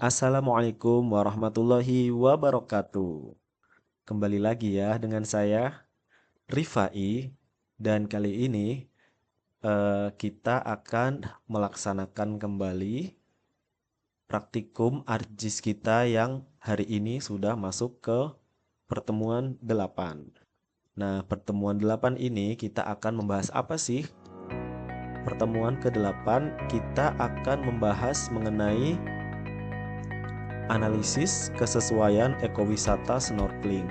Assalamualaikum warahmatullahi wabarakatuh. Kembali lagi ya dengan saya Rifai dan kali ini kita akan melaksanakan kembali praktikum ARJIS kita yang hari ini sudah masuk ke pertemuan 8. Nah, pertemuan 8 ini kita akan membahas apa sih? Pertemuan ke-8 kita akan membahas mengenai analisis kesesuaian ekowisata snorkeling.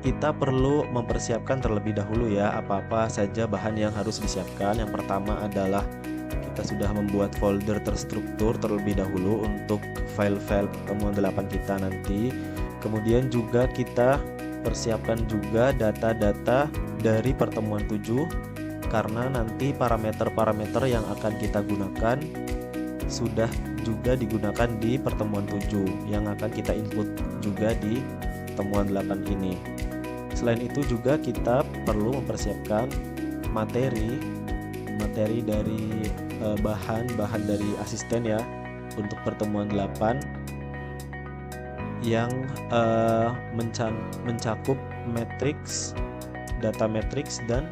Kita perlu mempersiapkan terlebih dahulu ya apa-apa saja bahan yang harus disiapkan. Yang pertama adalah kita sudah membuat folder terstruktur terlebih dahulu untuk file-file pertemuan 8 kita nanti. Kemudian juga kita persiapkan juga data-data dari pertemuan 7 karena nanti parameter-parameter yang akan kita gunakan sudah juga digunakan di pertemuan 7 yang akan kita input juga di pertemuan 8 ini. Selain itu juga kita perlu mempersiapkan materi dari bahan dari asisten ya untuk pertemuan 8 yang mencakup matriks, data matriks dan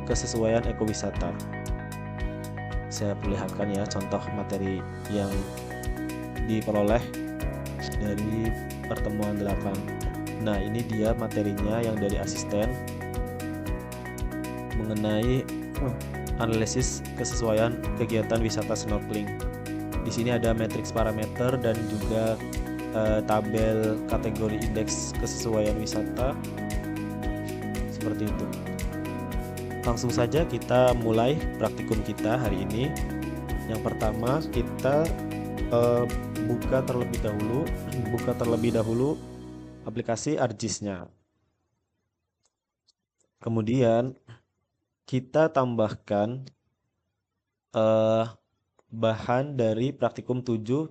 kesesuaian ekowisata. Saya perlihatkan ya contoh materi yang diperoleh dari pertemuan 8. Nah, ini dia materinya yang dari asisten mengenai analisis kesesuaian kegiatan wisata snorkeling. Di sini ada matriks parameter dan juga tabel kategori indeks kesesuaian wisata seperti itu. Langsung saja kita mulai praktikum kita hari ini. Yang pertama kita buka terlebih dahulu aplikasi ARJIS-nya. Kemudian kita tambahkan bahan dari praktikum 7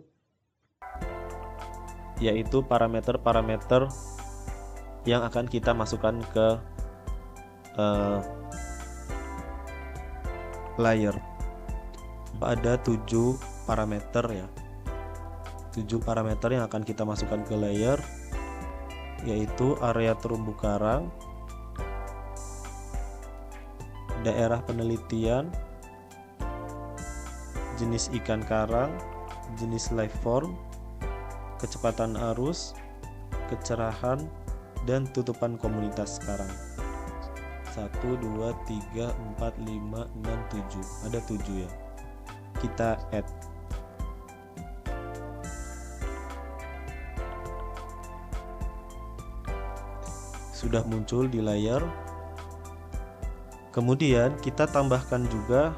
yaitu parameter-parameter yang akan kita masukkan ke layer. Ada 7 parameter ya. 7 parameter yang akan kita masukkan ke layer, yaitu area terumbu karang, daerah penelitian, jenis ikan karang, jenis life form, kecepatan arus, kecerahan, dan tutupan komunitas karang. 1, 2, 3, 4, 5, 6, 7. Ada 7 ya. Kita add. Sudah muncul di layar. Kemudian kita tambahkan juga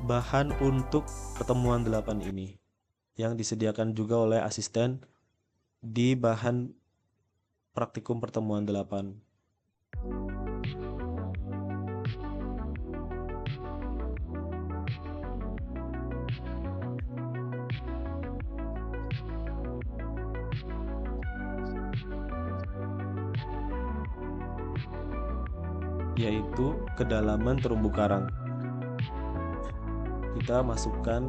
bahan untuk pertemuan 8 ini yang disediakan juga oleh asisten di bahan praktikum pertemuan 8. Yaitu kedalaman terumbu karang. Kita masukkan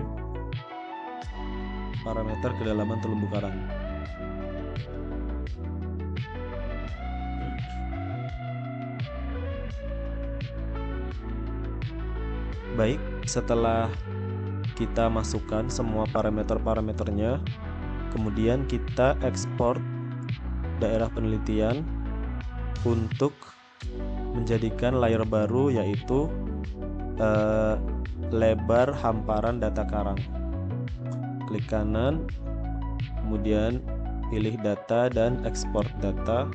parameter kedalaman terumbu karang. Baik, setelah kita masukkan semua parameter-parameternya, kemudian kita ekspor daerah penelitian untuk menjadikan layer baru, yaitu lebar hamparan data karang. Klik kanan, kemudian pilih data dan ekspor data.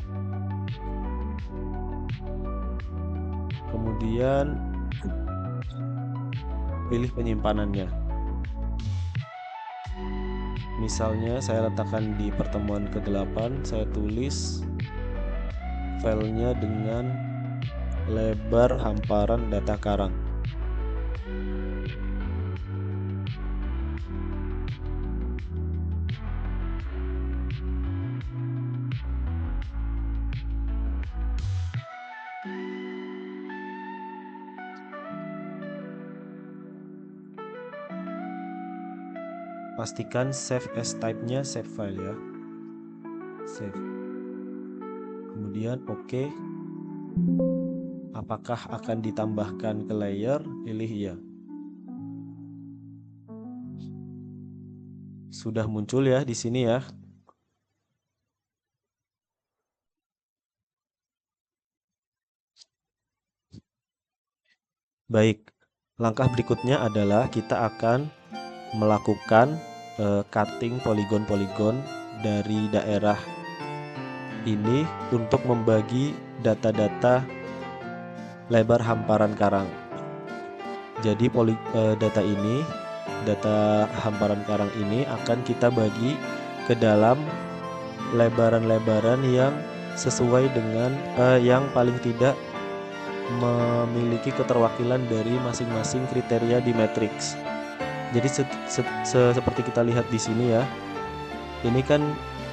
Kemudian pilih penyimpanannya. Misalnya saya letakkan di pertemuan ke-8, saya tulis filenya dengan lebar hamparan data karang. pastikan save as type-nya save file ya. Save. Kemudian oke. Apakah akan ditambahkan ke layer? Pilih iya. Sudah muncul ya di sini ya. Baik, langkah berikutnya adalah kita akan melakukan cutting poligon-poligon dari daerah ini untuk membagi data-data lebar hamparan karang. Jadi data hamparan karang ini akan kita bagi ke dalam lebaran-lebaran yang sesuai dengan yang paling tidak memiliki keterwakilan dari masing-masing kriteria di matriks. Jadi seperti kita lihat di sini ya. Ini kan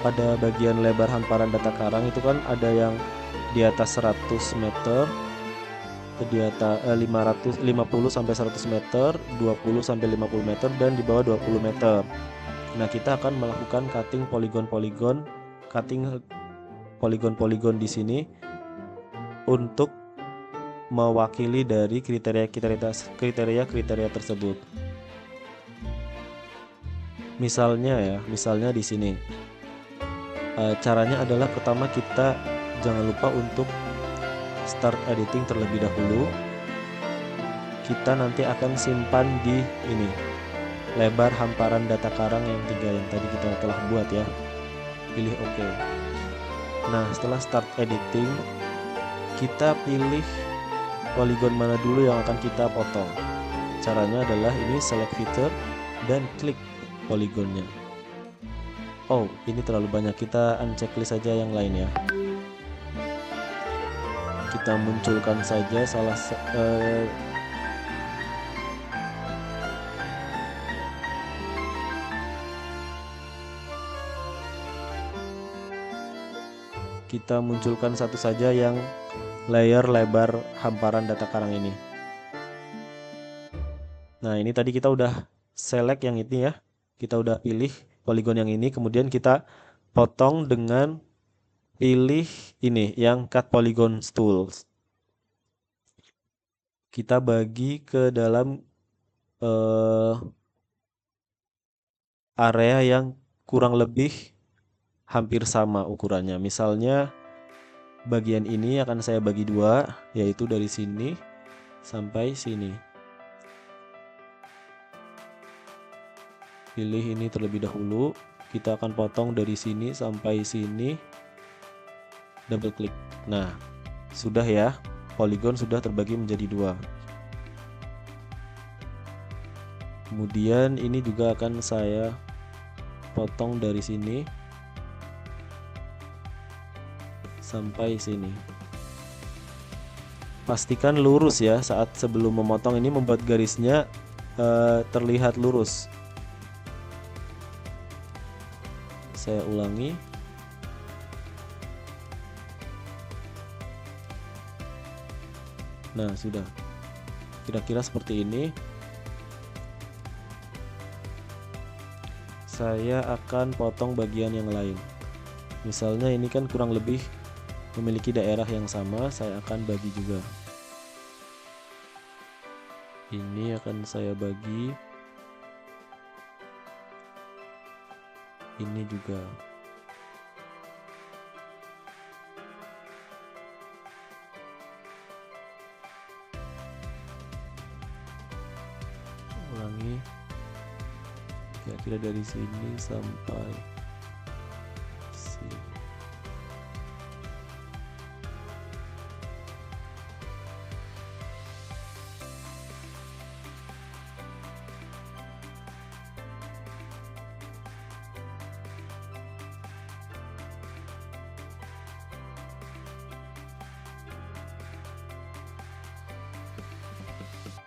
pada bagian lebar hamparan data karang itu kan ada yang di atas 100 meter, di atas 50 sampai 100 meter, 20 sampai 50 meter dan di bawah 20 meter. Nah, kita akan melakukan cutting poligon-poligon di sini untuk mewakili dari kriteria tersebut. Misalnya di sini. Caranya adalah pertama kita jangan lupa untuk start editing terlebih dahulu. Kita nanti akan simpan di ini lebar hamparan data karang yang 3 yang tadi kita telah buat ya. Pilih OK. Nah, setelah start editing, kita pilih poligon mana dulu yang akan kita potong. Caranya adalah ini select feature dan klik poligonnya. Oh, ini terlalu banyak, kita unchecklist saja yang lain ya. Kita munculkan saja kita munculkan satu saja yang layer lebar hamparan data karang ini. Nah, ini tadi kita udah select yang ini ya. Kita udah pilih poligon yang ini, kemudian kita potong dengan pilih ini yang cut polygon tools. Kita bagi ke dalam area yang kurang lebih hampir sama ukurannya. Misalnya bagian ini akan saya bagi 2, yaitu dari sini sampai sini. Pilih ini terlebih dahulu. Kita akan potong dari sini sampai sini. Double klik. Nah, sudah ya. Poligon sudah terbagi menjadi 2. Kemudian ini juga akan saya potong dari sini sampai sini. Pastikan lurus ya saat sebelum memotong ini, membuat garisnya terlihat lurus. Saya ulangi. Nah, sudah. Kira-kira seperti ini. Saya akan potong bagian yang lain. Misalnya ini kan kurang lebih memiliki daerah yang sama, saya akan bagi juga. Ini akan saya bagi. Ini juga. Ulangi. Kira-kira dari sini sampai sini.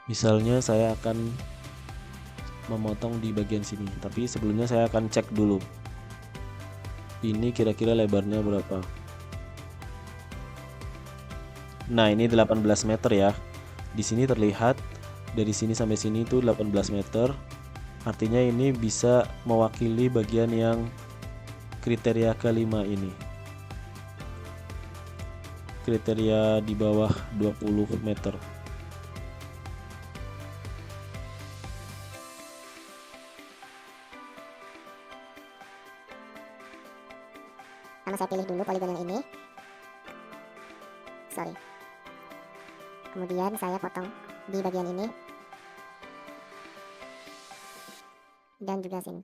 Misalnya saya akan memotong di bagian sini, tapi sebelumnya saya akan cek dulu ini kira-kira lebarnya berapa. Nah, ini 18 meter ya. Di sini terlihat dari sini sampai sini itu 18 meter. Artinya ini bisa mewakili bagian yang kriteria kelima ini. Kriteria di bawah 20 meter. Pertama saya pilih dulu poligon yang ini. Sorry. Kemudian saya potong di bagian ini. Dan juga sini.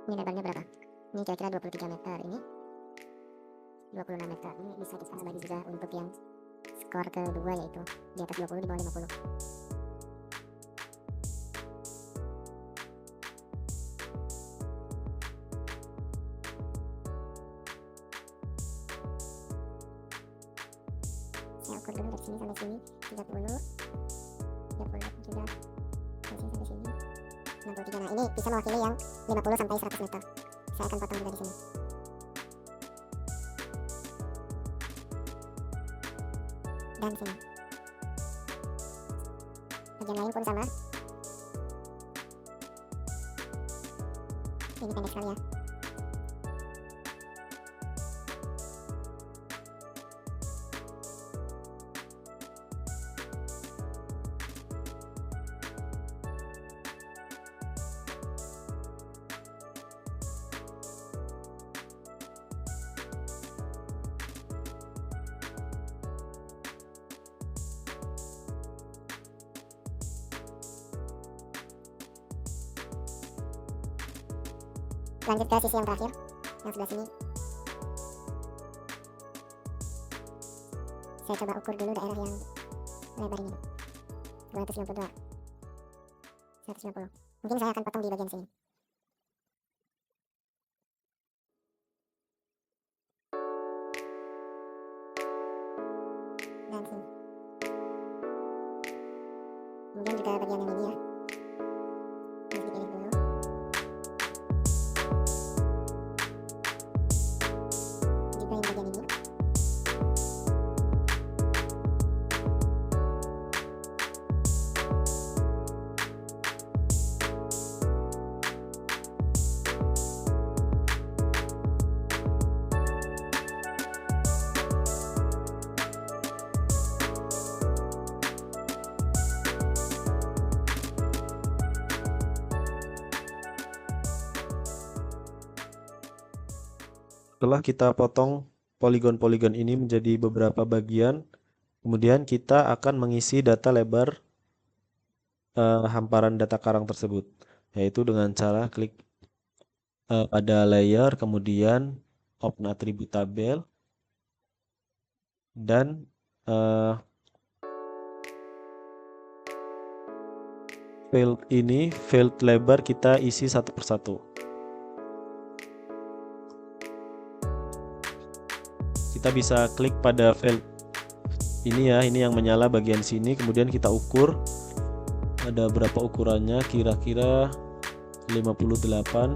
Ini lebarnya berapa? Ini kira-kira 23 meter, ini 26 meter. Ini bisa kita bagi juga untuk yang skor kedua, yaitu di atas 20, di bawah 50. Saya ukur dulu dari sini sampai sini 30 juga dari sini sampai sini 63. Nah, ini bisa mewakili yang 50 sampai 100 meter. Saya akan potong juga di sini. Dan sini. Bagian lain pun sama. Ini pendek sekali ya. Lanjut ke sisi yang terakhir, yang sebelah sini. Saya coba ukur dulu daerah yang lebar ini. 292, 150. Mungkin saya akan potong di bagian sini. Dan sini. Kemudian juga bagian yang ini ya. Harus dipilih dulu. Juga yang bagian ini. Setelah kita potong poligon-poligon ini menjadi beberapa bagian, kemudian kita akan mengisi data lebar hamparan data karang tersebut, yaitu dengan cara klik pada layer, kemudian open atribut tabel, dan field lebar kita isi satu persatu. Kita bisa klik pada field ini ya, ini yang menyala bagian sini, kemudian kita ukur ada berapa ukurannya, kira-kira 58,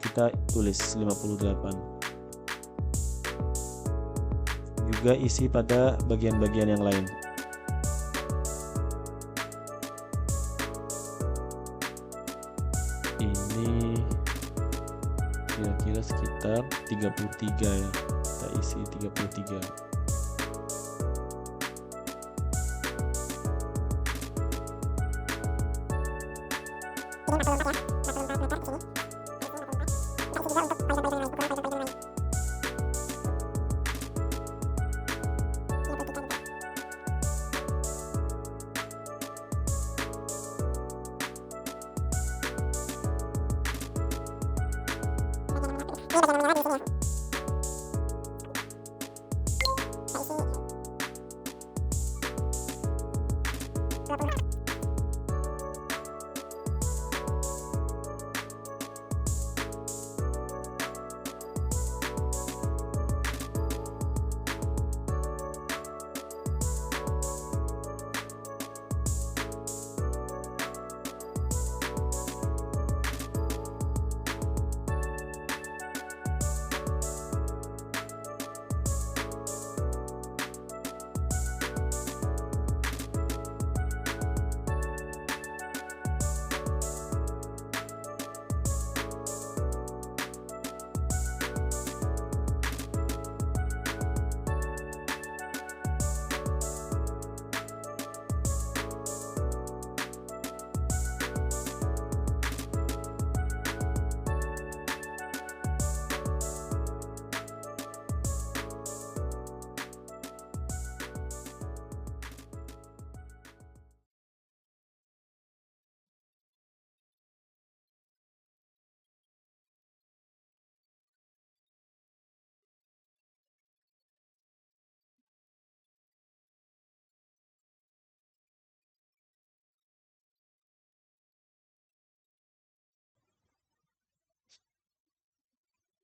kita tulis 58. Juga isi pada bagian-bagian yang lain. Ini kira-kira sekitar 33 ya, kita isi 33.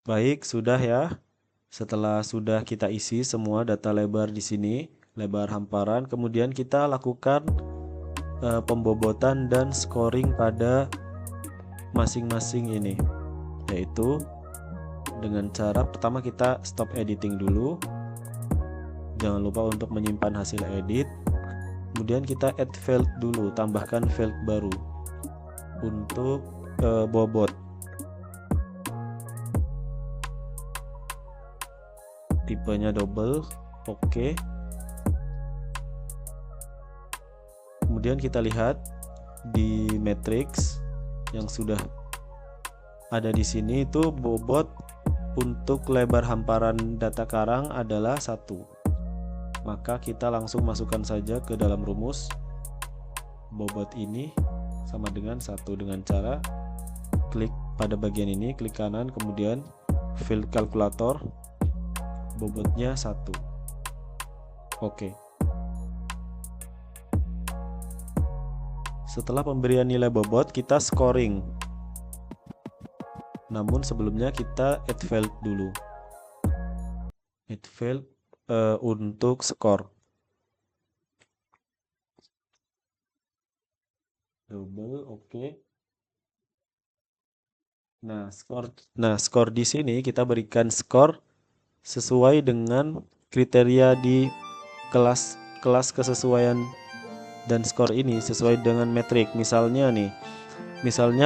Baik, sudah ya. Setelah sudah kita isi semua data lebar di sini, lebar hamparan, kemudian kita lakukan pembobotan dan scoring pada masing-masing ini, yaitu dengan cara pertama kita stop editing dulu. Jangan lupa untuk menyimpan hasil edit. Kemudian kita add field dulu, tambahkan field baru untuk bobot. Tipenya double, oke. Kemudian kita lihat di matrix yang sudah ada di sini itu bobot untuk lebar hamparan data karang adalah 1. Maka kita langsung masukkan saja ke dalam rumus bobot ini sama dengan 1 dengan cara klik pada bagian ini, klik kanan, kemudian field kalkulator, bobotnya 1. Oke. Setelah pemberian nilai bobot, kita scoring. Namun sebelumnya kita add field dulu. Add field untuk skor. Double, oke. Nah, skor di sini kita berikan skor sesuai dengan kriteria di kelas kesesuaian, dan skor ini sesuai dengan metrik. Misalnya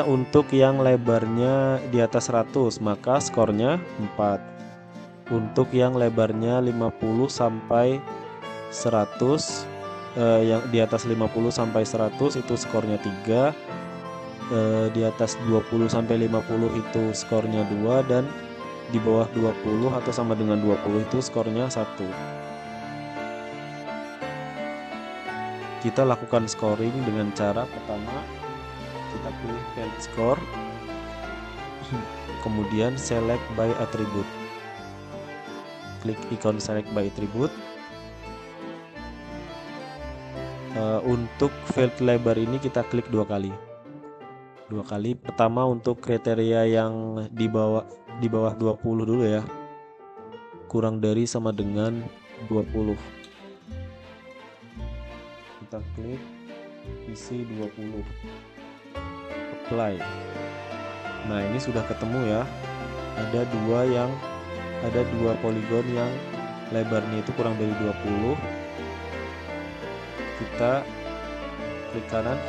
untuk yang lebarnya di atas 100 maka skornya 4. Untuk yang lebarnya 50 sampai 100 yang di atas 50 sampai 100 itu skornya 3. Di atas 20 sampai 50 itu skornya 2, dan di bawah 20 atau sama dengan 20 itu skornya 1. Kita lakukan scoring dengan cara pertama kita pilih field score, kemudian select by attribute, klik ikon select by attribute. Untuk field lebar ini kita klik 2 kali. Pertama untuk kriteria yang di bawah 20 dulu ya, kurang dari sama dengan 20. Kita klik isi 20, apply. Nah, ini sudah ketemu ya. Ada dua poligon yang lebarnya itu kurang dari 20. Kita klik kanan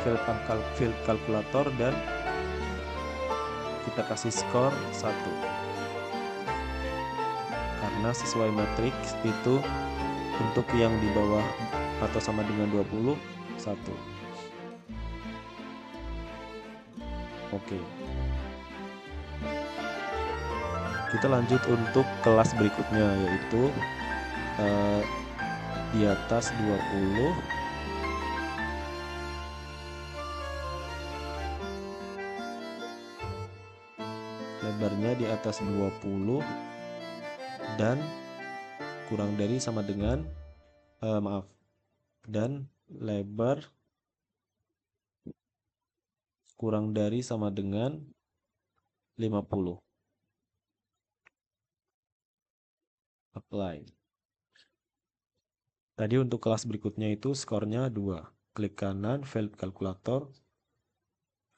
field kalkulator dan kita kasih skor 1. Karena sesuai matriks itu untuk yang di bawah atau sama dengan 20, 1. Oke. Kita lanjut untuk kelas berikutnya, yaitu di atas 20 lebarnya di atas 20 dan kurang dari sama dengan dan lebar kurang dari sama dengan 50. Apply. Tadi untuk kelas berikutnya itu skornya 2. Klik kanan field kalkulator,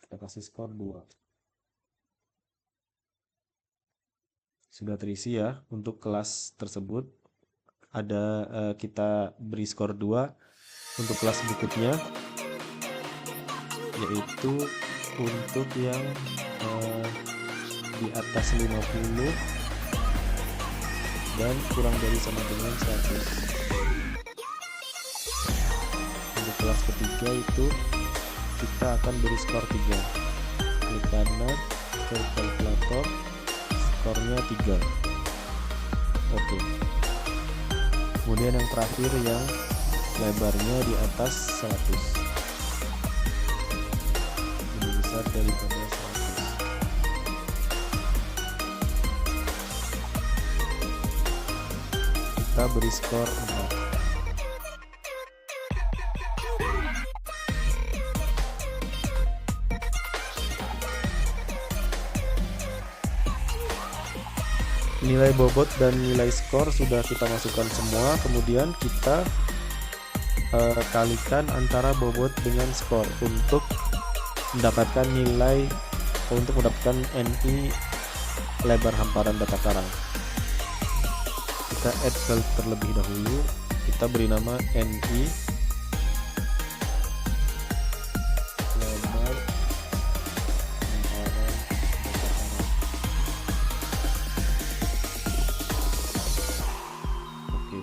kita kasih skor 2. Sudah terisi ya untuk kelas tersebut. Kita beri skor 2 untuk kelas berikutnya, yaitu untuk yang di atas 50 dan kurang dari sama dengan 100. Untuk kelas ketiga itu kita akan beri skor 3. Klik kanan field kalkulator, skornya 3. Oke. Kemudian yang terakhir yang lebarnya di atas 100, lebih besar daripada 100. Kita beri skor 4. Nilai bobot dan nilai skor sudah kita masukkan semua, kemudian kita kalikan antara bobot dengan skor untuk mendapatkan NI lebar hamparan data karang. Kita add value terlebih dahulu, kita beri nama NI lebar hamparan data karang. Oke.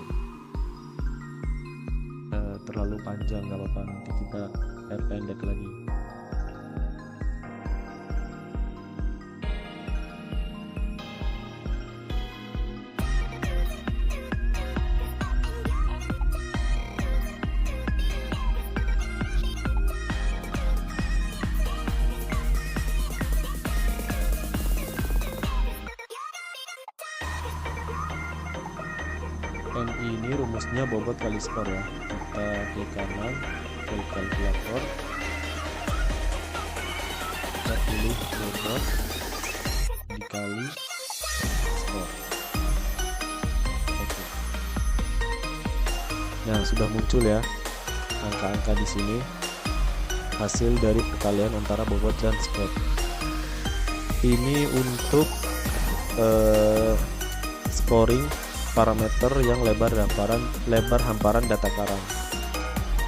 Terlalu panjang, nggak apa-apa, nanti kita pendek lagi. NI ini rumusnya bobot kali skor ya. Kita klik kanan, klik kalkulator, kita pilih bobot dikali skor. Oke. Nah, sudah muncul ya angka-angka di sini, hasil dari perkalian antara bobot dan skor. Ini untuk scoring parameter yang lebar hamparan data karang.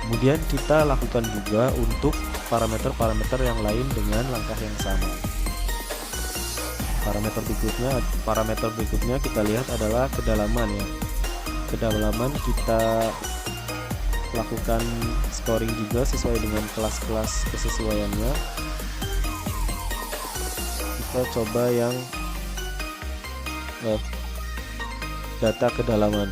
Kemudian kita lakukan juga untuk parameter-parameter yang lain dengan langkah yang sama. Parameter berikutnya kita lihat adalah kedalaman ya. Kedalaman kita lakukan scoring juga sesuai dengan kelas-kelas kesesuaiannya. Kita coba yang data kedalaman.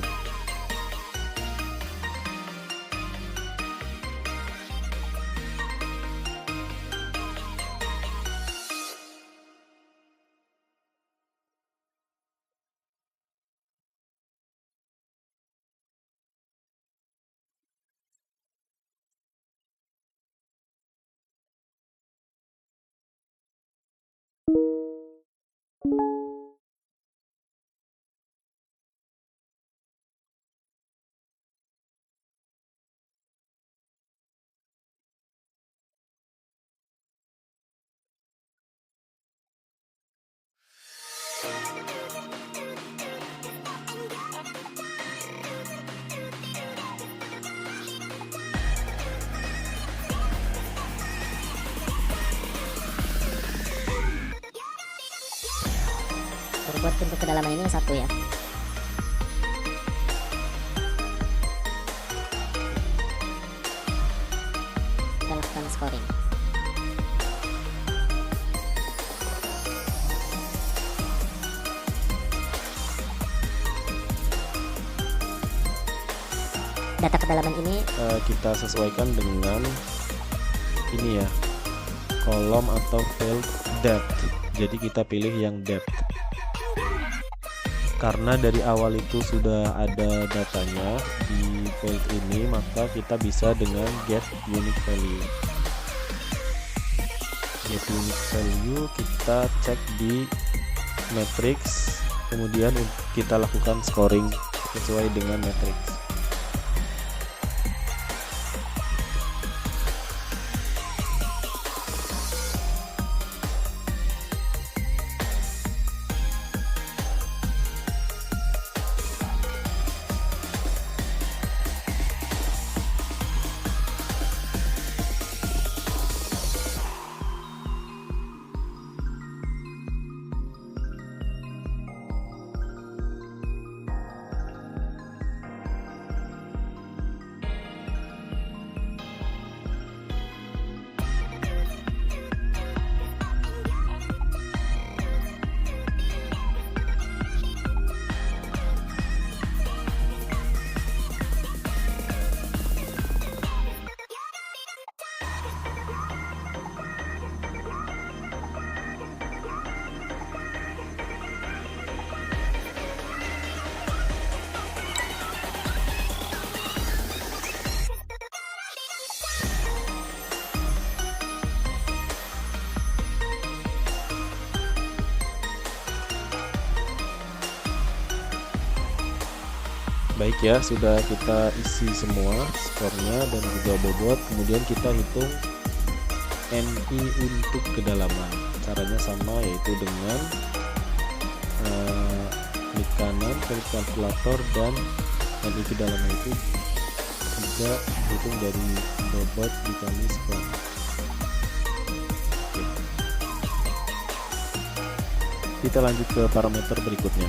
Buat untuk kedalaman ini 1 ya. Kita lakukan scoring. Data kedalaman ini kita sesuaikan dengan ini ya, kolom atau field depth. Jadi kita pilih yang depth. Karena dari awal itu sudah ada datanya di field ini, maka kita bisa dengan get unique value. Get unique value kita cek di matrix, kemudian kita lakukan scoring sesuai dengan matrix. Baik ya, sudah kita isi semua skornya dan juga bobot. Kemudian kita hitung NI untuk kedalaman. Caranya sama, yaitu dengan klik kanan, klik kalkulator, dan NI kedalaman itu juga hitung dari bobot dikali skor. Oke. Kita lanjut ke parameter berikutnya.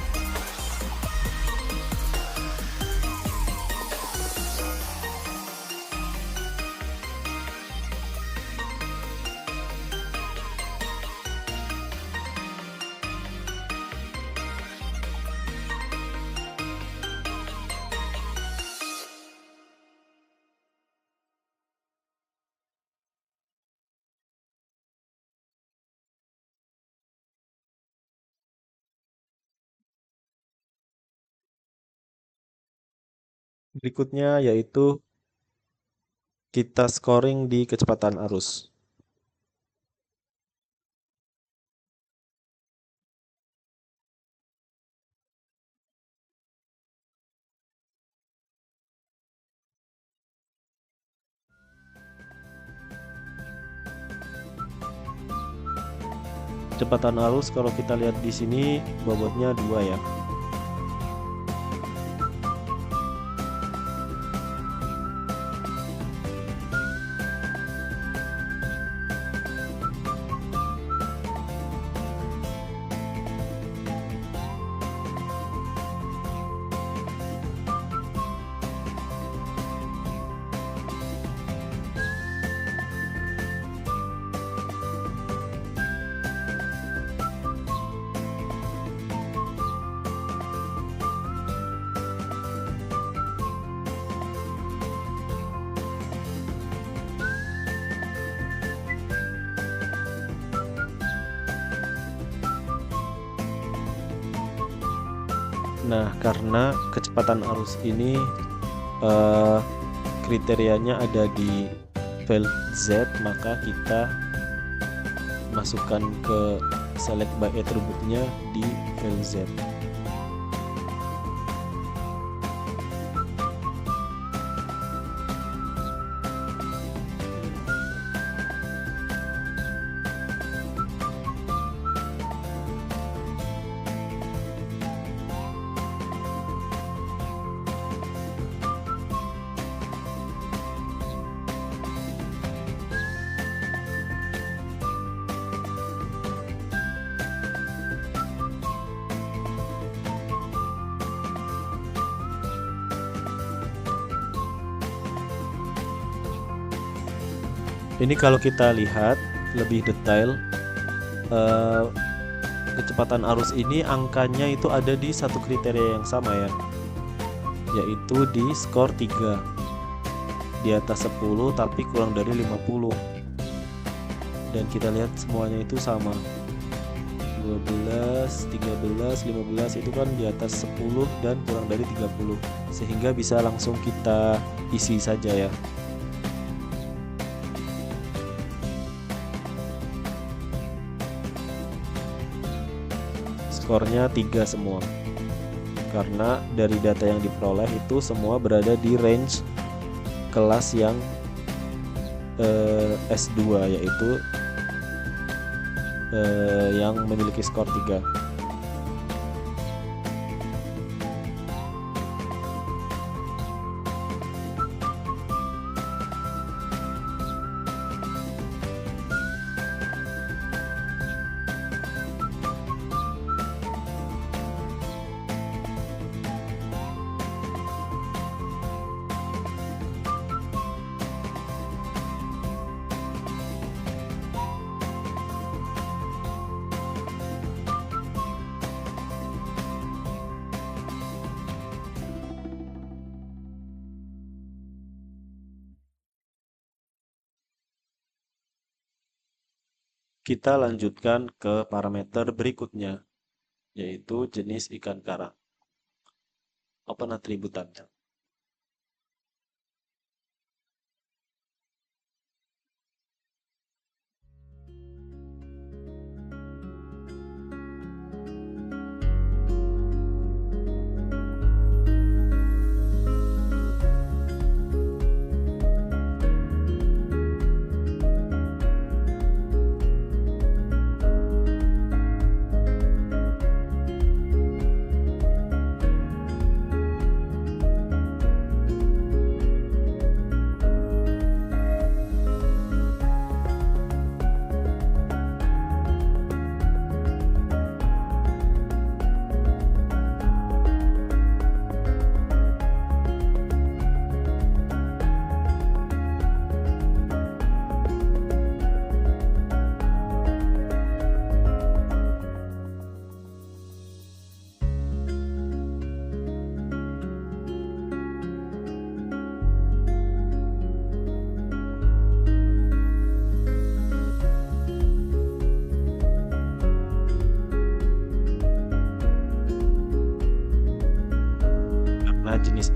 Berikutnya yaitu kita scoring di kecepatan arus. Kecepatan arus kalau kita lihat di sini bobotnya 2 ya. Nah, karena kecepatan arus ini kriterianya ada di file Z, maka kita masukkan ke select by attribute-nya di file Z. Ini kalau kita lihat lebih detail, kecepatan arus ini angkanya itu ada di satu kriteria yang sama ya, yaitu di skor 3, di atas 10 tapi kurang dari 50. Dan kita lihat semuanya itu sama, 12, 13, 15 itu kan di atas 10 dan kurang dari 30, sehingga bisa langsung kita isi saja ya. Skornya 3 semua, karena dari data yang diperoleh itu semua berada di range kelas yang S2, yaitu yang memiliki skor 3. Kita lanjutkan ke parameter berikutnya, yaitu jenis ikan karang. Open atributannya.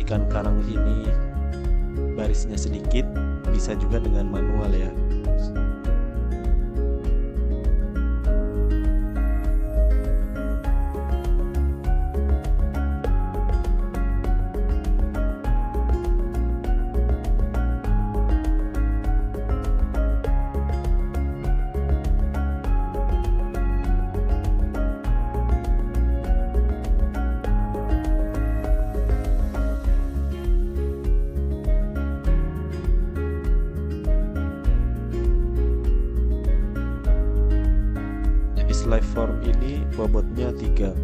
menjadikan karang ini barisnya sedikit, bisa juga dengan manual ya. Life form ini bobotnya 3.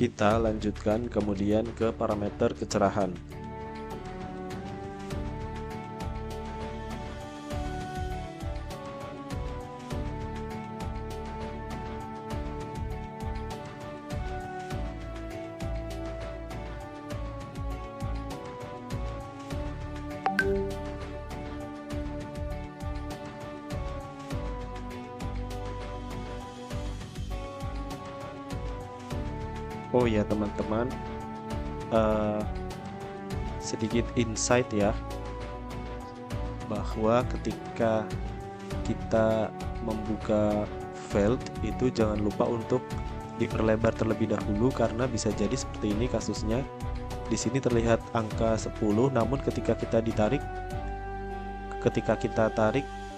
Kita lanjutkan kemudian ke parameter kecerahan. Oh ya teman-teman, sedikit insight ya, bahwa ketika kita membuka file itu jangan lupa untuk diperlebar terlebih dahulu, karena bisa jadi seperti ini kasusnya. Di sini terlihat angka 10, namun ketika kita tarik,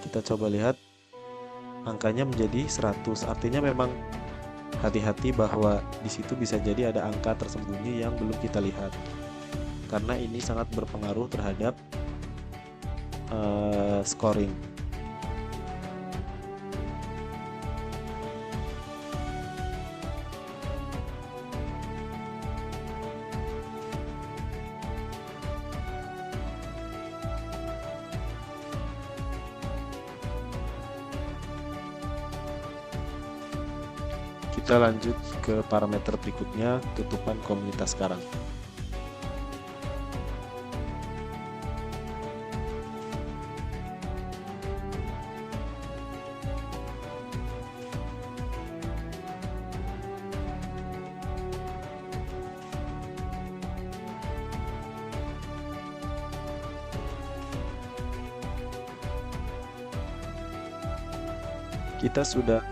kita coba lihat angkanya menjadi 100. Artinya memang hati-hati bahwa di situ bisa jadi ada angka tersembunyi yang belum kita lihat, karena ini sangat berpengaruh terhadap scoring. Kita lanjut ke parameter berikutnya, tutupan komunitas karang. Kita sudah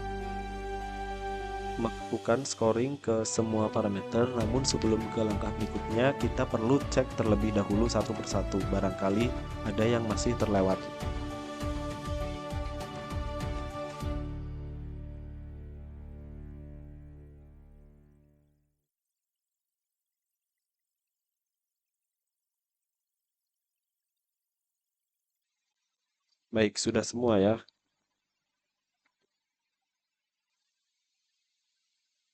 melakukan scoring ke semua parameter, namun sebelum ke langkah berikutnya kita perlu cek terlebih dahulu satu persatu, barangkali ada yang masih terlewat. Baik, sudah semua ya.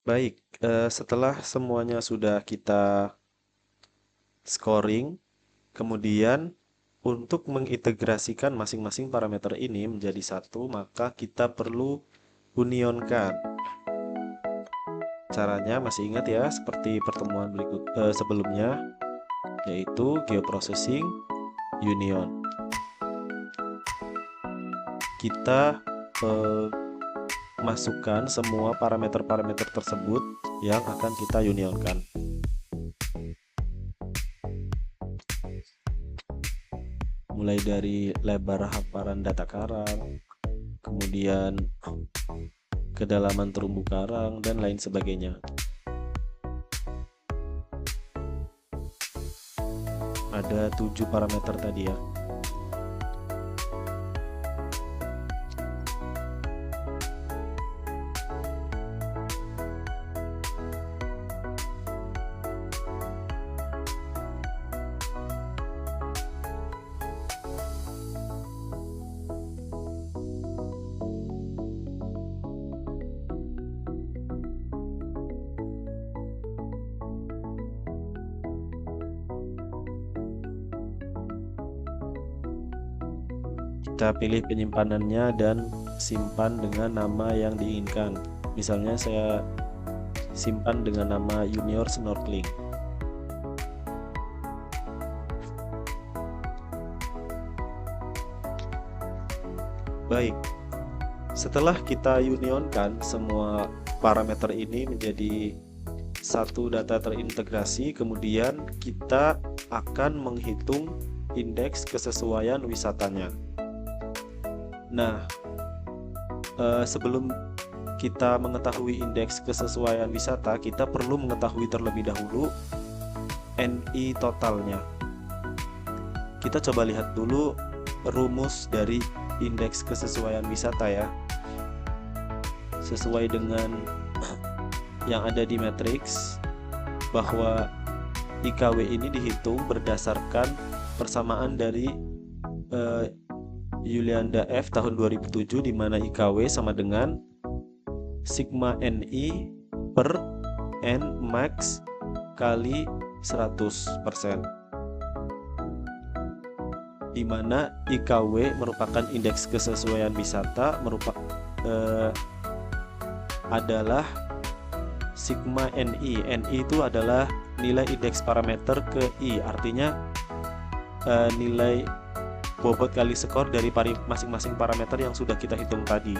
Baik, setelah semuanya sudah kita scoring, kemudian untuk mengintegrasikan masing-masing parameter ini menjadi satu, maka kita perlu unionkan. Caranya masih ingat ya, seperti pertemuan sebelumnya, yaitu geoprocessing union. Kita masukkan semua parameter-parameter tersebut yang akan kita unionkan. Mulai dari lebar hamparan data karang, kemudian kedalaman terumbu karang, dan lain sebagainya. Ada 7 parameter tadi ya. Kita pilih penyimpanannya dan simpan dengan nama yang diinginkan. Misalnya saya simpan dengan nama Junior Snorkeling. Baik, setelah kita unionkan semua parameter ini menjadi satu data terintegrasi, kemudian kita akan menghitung indeks kesesuaian wisatanya. Nah, sebelum kita mengetahui indeks kesesuaian wisata, kita perlu mengetahui terlebih dahulu NI totalnya. Kita coba lihat dulu rumus dari indeks kesesuaian wisata ya. Sesuai dengan yang ada di matriks, bahwa IKW ini dihitung berdasarkan persamaan dari Yulianda F tahun 2007, di mana IKW sama dengan sigma NI per N max kali 100%, di mana IKW merupakan indeks kesesuaian wisata, adalah sigma NI. NI itu adalah nilai indeks parameter ke I, artinya nilai bobot kali skor dari masing-masing parameter yang sudah kita hitung tadi.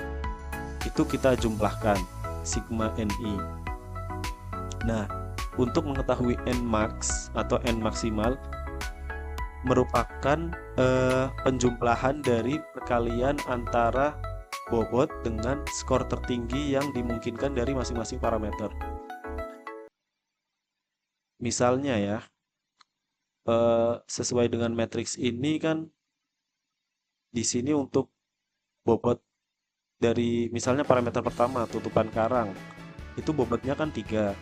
Itu kita jumlahkan sigma NI. Nah, untuk mengetahui N max atau N maksimal merupakan penjumlahan dari perkalian antara bobot dengan skor tertinggi yang dimungkinkan dari masing-masing parameter. Misalnya ya, sesuai dengan matriks ini kan, di sini untuk bobot dari misalnya parameter pertama tutupan karang, itu bobotnya kan 3.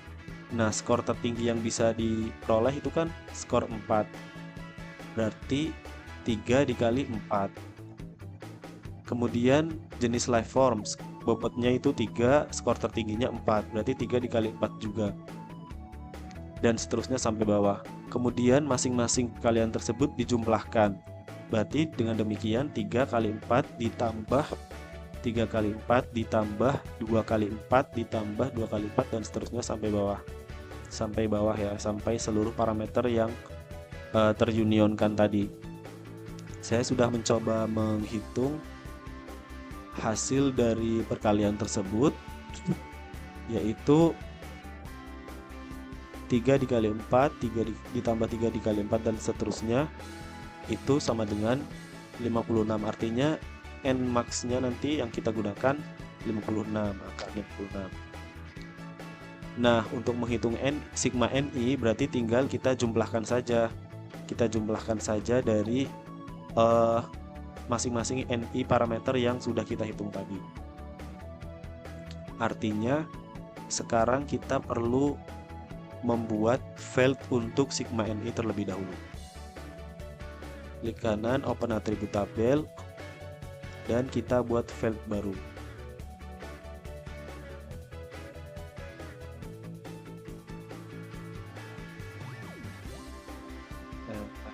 Nah, skor tertinggi yang bisa diperoleh itu kan skor 4. Berarti 3 dikali 4. Kemudian jenis life forms, bobotnya itu 3, skor tertingginya 4. Berarti 3 dikali 4 juga. Dan seterusnya sampai bawah. Kemudian masing-masing kalian tersebut dijumlahkan. Berarti dengan demikian 3 kali 4 ditambah 3 kali 4 ditambah 2 kali 4 ditambah 2 kali 4 dan seterusnya sampai bawah. Sampai bawah ya, sampai seluruh parameter yang terunionkan tadi. Saya sudah mencoba menghitung hasil dari perkalian tersebut, yaitu 3 dikali 4, 3 ditambah 3 dikali 4 dan seterusnya, itu sama dengan 56. Artinya N max-nya nanti yang kita gunakan 56, angka 56. Nah, untuk menghitung sigma NI berarti tinggal kita jumlahkan saja. Kita jumlahkan saja dari masing-masing NI parameter yang sudah kita hitung tadi. Artinya sekarang kita perlu membuat field untuk sigma NI terlebih dahulu. Klik kanan, open atribut tabel, dan kita buat field baru.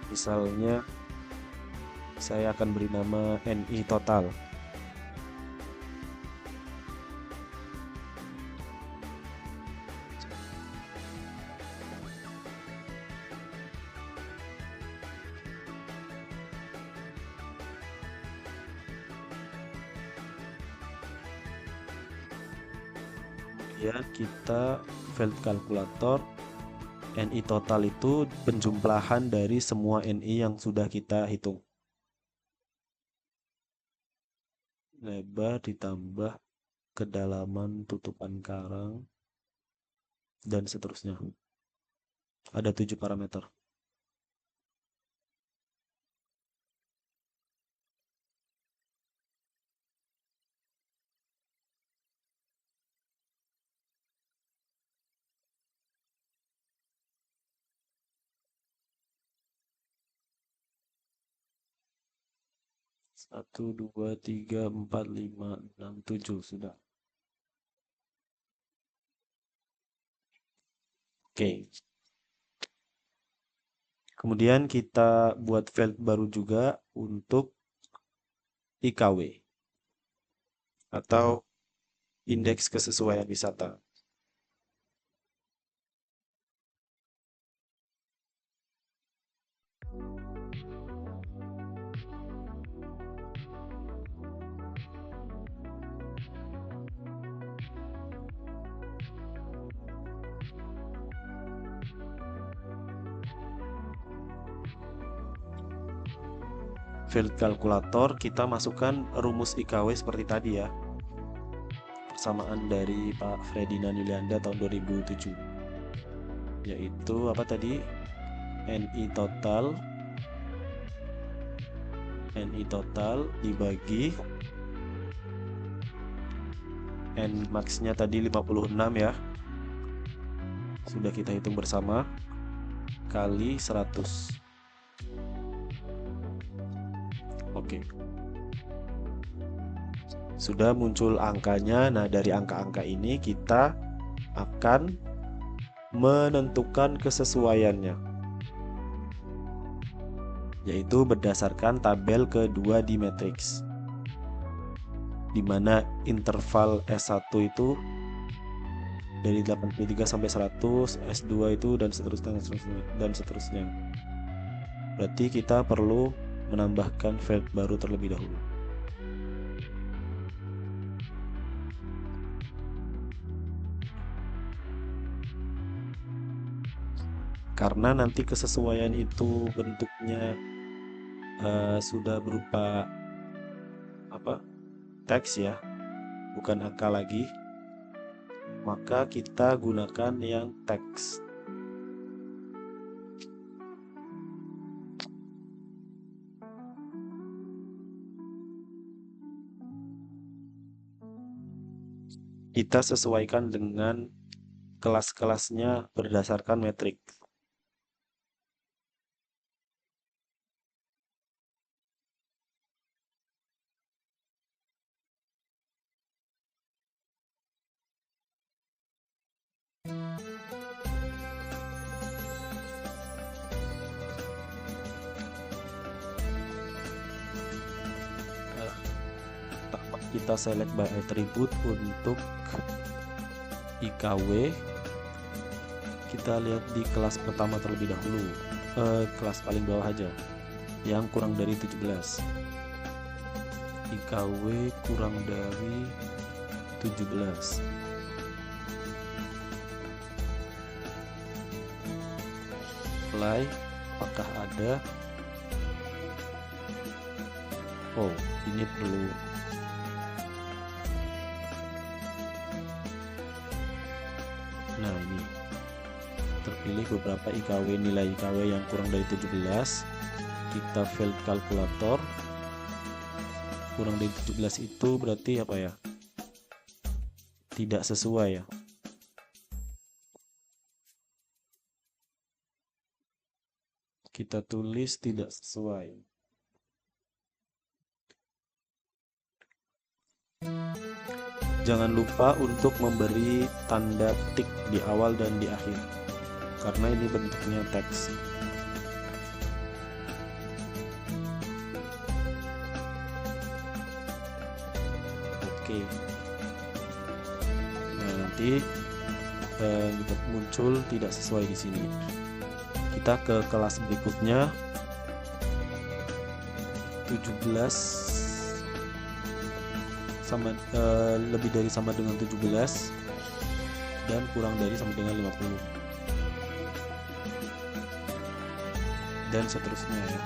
Misalnya saya akan beri nama NI total. Kemudian kita field kalkulator. NI total itu penjumlahan dari semua NI yang sudah kita hitung. Lebar ditambah kedalaman tutupan karang dan seterusnya. Ada 7 parameter. Satu, 2, 3, 4, 5, 6, 7 sudah. Oke. Kemudian kita buat field baru juga untuk IKW. atau indeks kesesuaian wisata. Field kalkulator kita masukkan rumus IKW seperti tadi ya. Persamaan dari Pak Ferdinand Yulianda tahun 2007. Yaitu apa tadi? NI total dibagi N max-nya tadi 56 ya. Sudah kita hitung bersama kali 100. Oke. Sudah muncul angkanya. Nah, dari angka-angka ini kita akan menentukan kesesuaiannya, yaitu berdasarkan tabel kedua di matriks, di mana interval S1 itu dari 83 sampai 100, S2 itu dan seterusnya. Berarti kita perlu menambahkan field baru terlebih dahulu. Karena nanti kesesuaian itu bentuknya sudah berupa teks ya, bukan angka lagi, maka kita gunakan yang teks. Kita sesuaikan dengan kelas-kelasnya berdasarkan metrik. Kita select by attribute untuk IKW. Kita lihat di kelas pertama terlebih dahulu, kelas paling bawah aja, yang kurang dari 17. IKW kurang dari 17. Apply, apakah ada? Oh, ini perlu. Nah, ini terpilih beberapa IKW, nilai IKW yang kurang dari 17. Kita field kalkulator. Kurang dari 17 itu berarti apa ya? Tidak sesuai ya. Kita tulis tidak sesuai. Jangan lupa untuk memberi tanda tik di awal dan di akhir, karena ini bentuknya teks. Oke. Nah, nanti muncul tidak sesuai di sini. Kita ke kelas berikutnya. 17 sama lebih dari sama dengan 17 dan kurang dari sama dengan 50 dan seterusnya ya.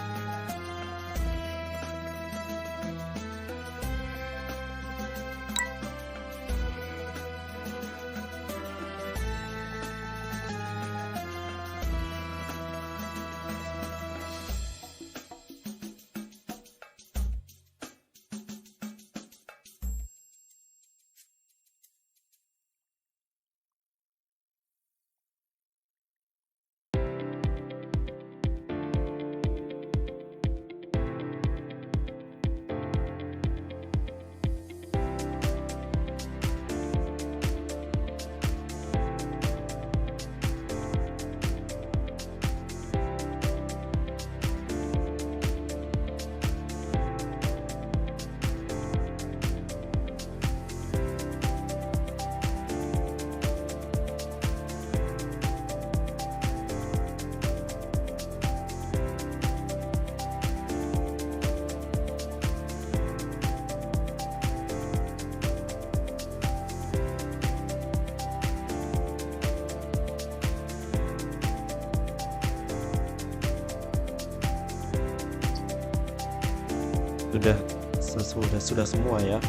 sudah semua ya.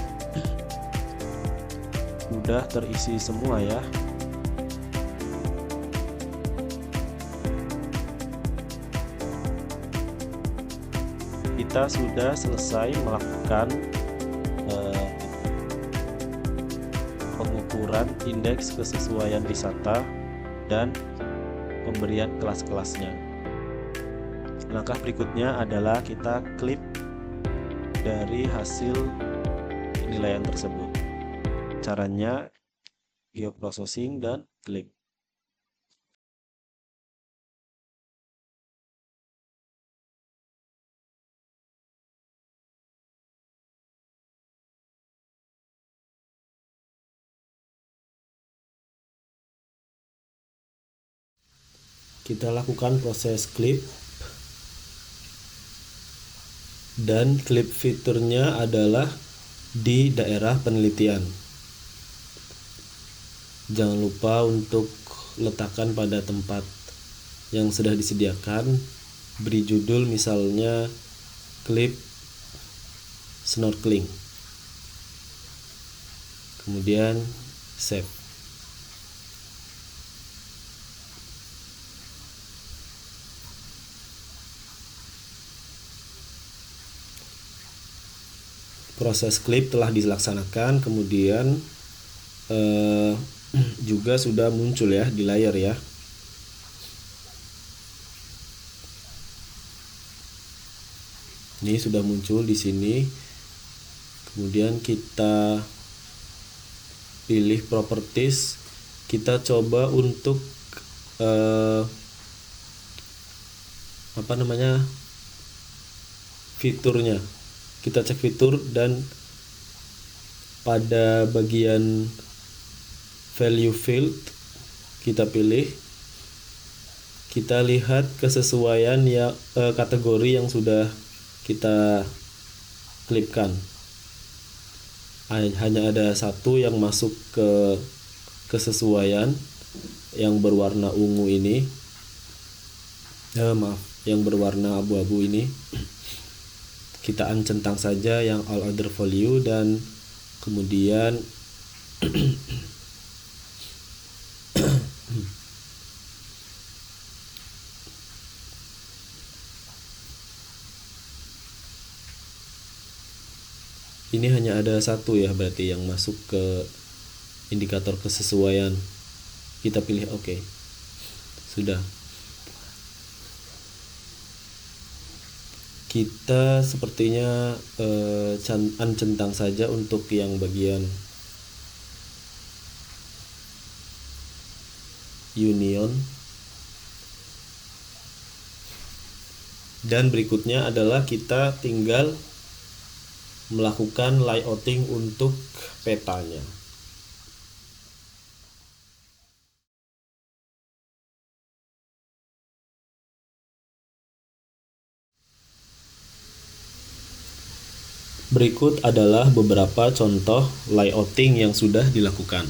Sudah terisi semua ya. Kita sudah selesai melakukan pengukuran indeks kesesuaian wisata dan pemberian kelas-kelasnya. Langkah berikutnya adalah kita klip dari hasil penilaian tersebut. Caranya geoprocessing dan klip. Kita lakukan proses klip, dan klip fiturnya adalah di daerah penelitian. Jangan lupa untuk letakkan pada tempat yang sudah disediakan. Beri judul misalnya klip snorkeling, kemudian save. Proses klip telah dilaksanakan, kemudian juga sudah muncul ya di layar ya. Ini sudah muncul di sini. Kemudian kita pilih properties. Kita coba untuk fiturnya. Kita cek fitur, dan pada bagian value field kita pilih, kita lihat kesesuaian ya kategori yang sudah kita klipkan. Hanya ada satu yang masuk ke kesesuaian, yang berwarna ungu ini, yang berwarna abu-abu ini. Kita uncentang saja yang all other value, dan kemudian ini hanya ada satu ya, berarti yang masuk ke indikator kesesuaian. Kita pilih OK. Sudah. Kita sepertinya uncentang saja untuk yang bagian union. Dan berikutnya adalah kita tinggal melakukan layouting untuk petanya. Berikut adalah beberapa contoh layouting yang sudah dilakukan.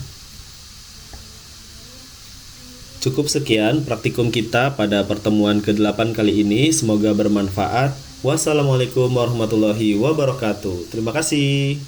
Cukup sekian praktikum kita pada pertemuan ke-8 kali ini. Semoga bermanfaat. Wassalamualaikum warahmatullahi wabarakatuh. Terima kasih.